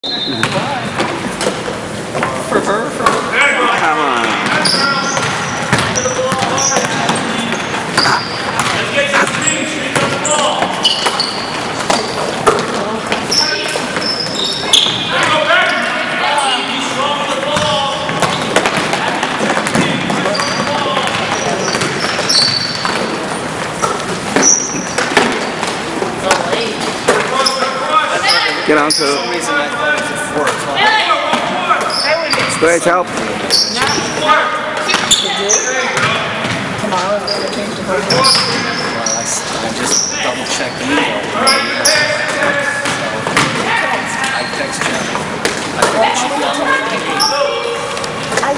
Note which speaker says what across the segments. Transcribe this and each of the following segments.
Speaker 1: For her? Come on.
Speaker 2: Let's get some speed. Street on the ball. Go back. Be strong with the ball.
Speaker 1: Get on to it. Go ahead, help.
Speaker 3: Tomorrow we're going to change the program.
Speaker 4: I just double-checked the email. I text you. I think it should be on the way.
Speaker 3: I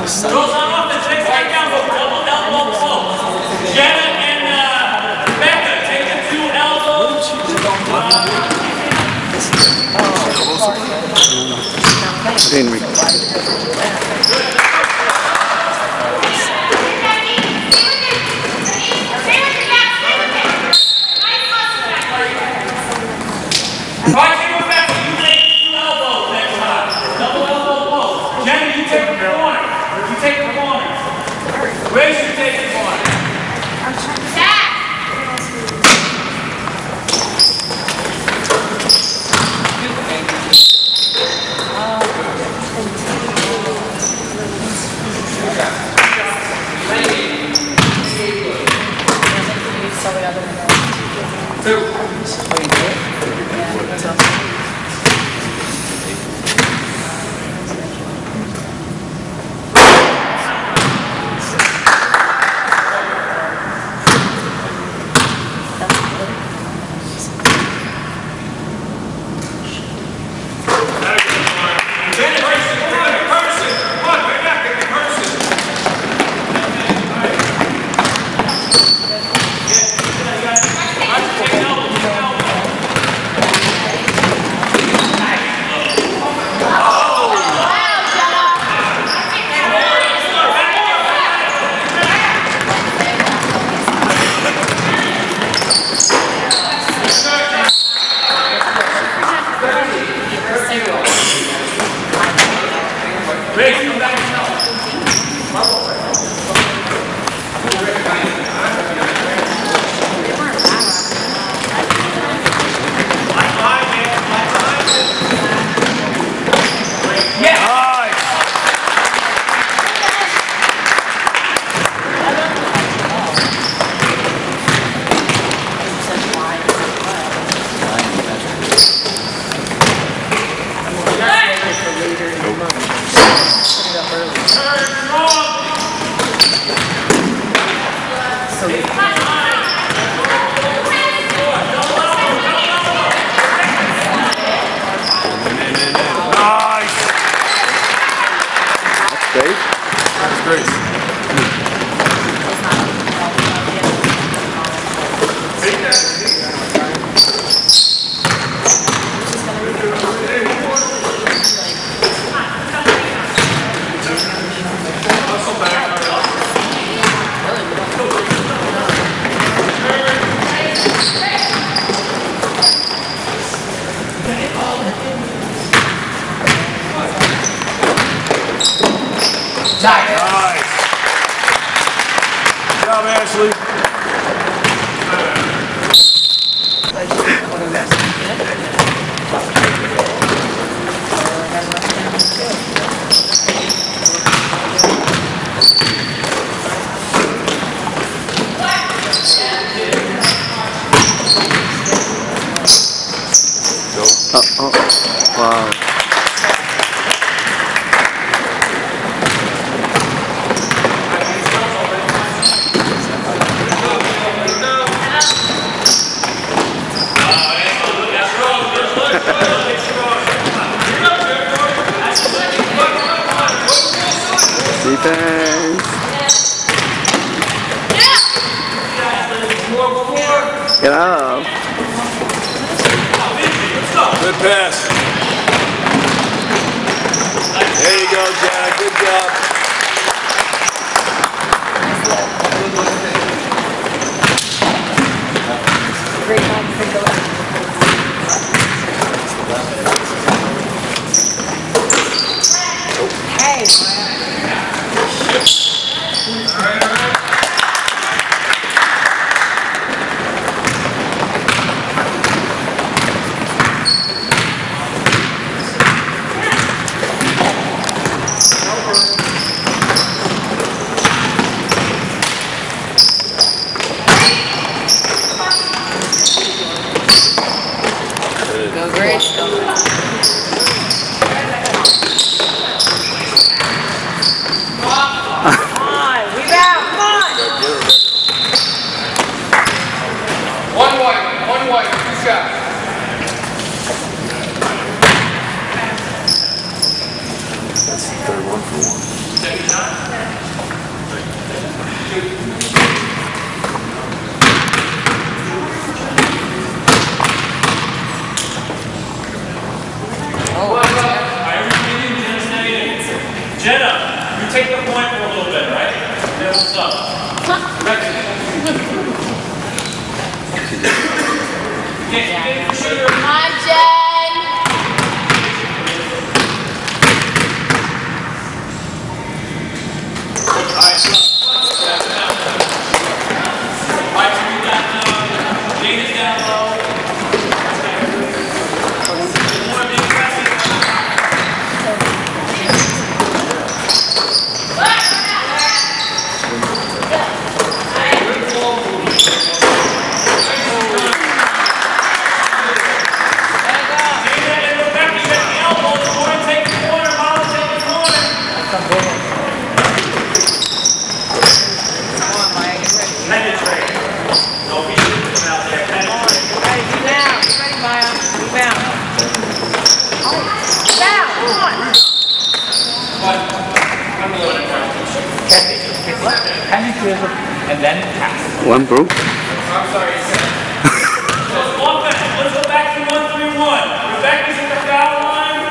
Speaker 2: Goes on off the next right down, go double elbow pull. Janet and Becca take the 2 elbows.
Speaker 1: Henry.
Speaker 2: Right, take it back. You take 2 elbows next time. Double elbow pull. Janet, you take the corner. You take the corner. Grace, you take the corner.
Speaker 1: Wow. Defense. Get up.
Speaker 5: Good pass. There you go, Jack. Good job.
Speaker 2: point for a little bit, right? Then we'll stop. Get sugar.
Speaker 3: Come on, Jen.
Speaker 2: Alright, you got Dana's down low. More big pressing.
Speaker 4: And then pass.
Speaker 1: One broke.
Speaker 2: So offense, let's go back to 1-3-1. Rebecca's at the foul line.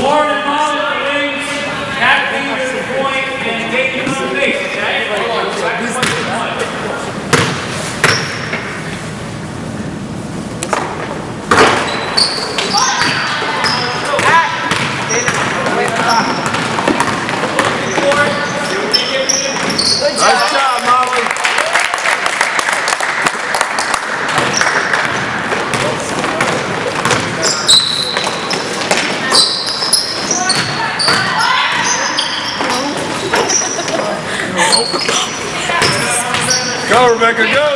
Speaker 2: Lauren and Molly at the wings. Kathleen at the point. And Dayton on the base, okay? Back to 1-3-1.
Speaker 1: Nice job, Molly. Go, Rebecca, go.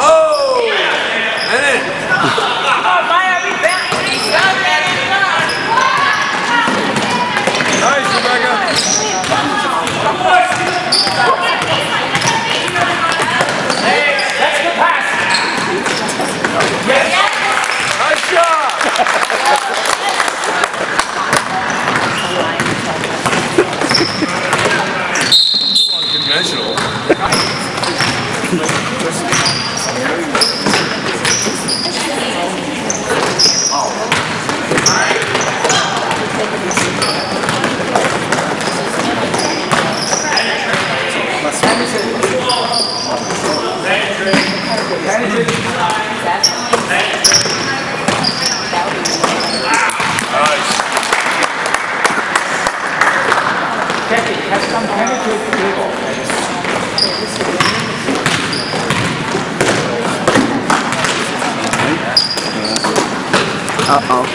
Speaker 1: Oh, and it. Nice, Rebecca.
Speaker 2: Hey, that's the pass. Yes.
Speaker 1: Nice job. Unconventional. Uh-oh.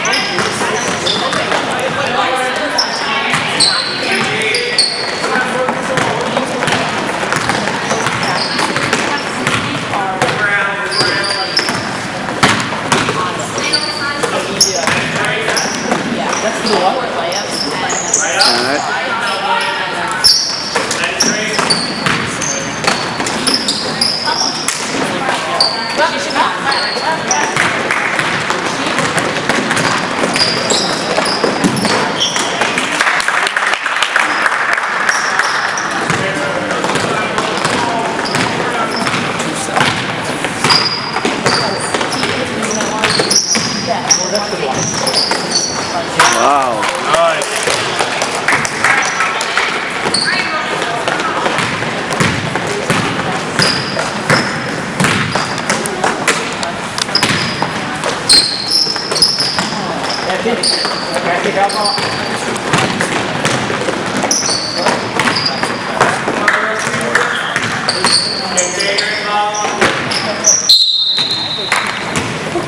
Speaker 1: Wow.
Speaker 2: Nice.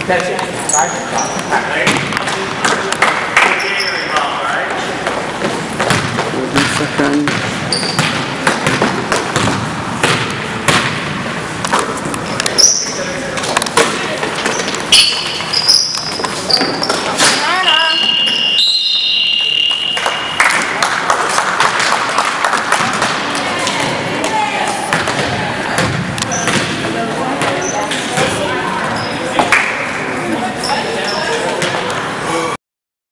Speaker 4: That's it.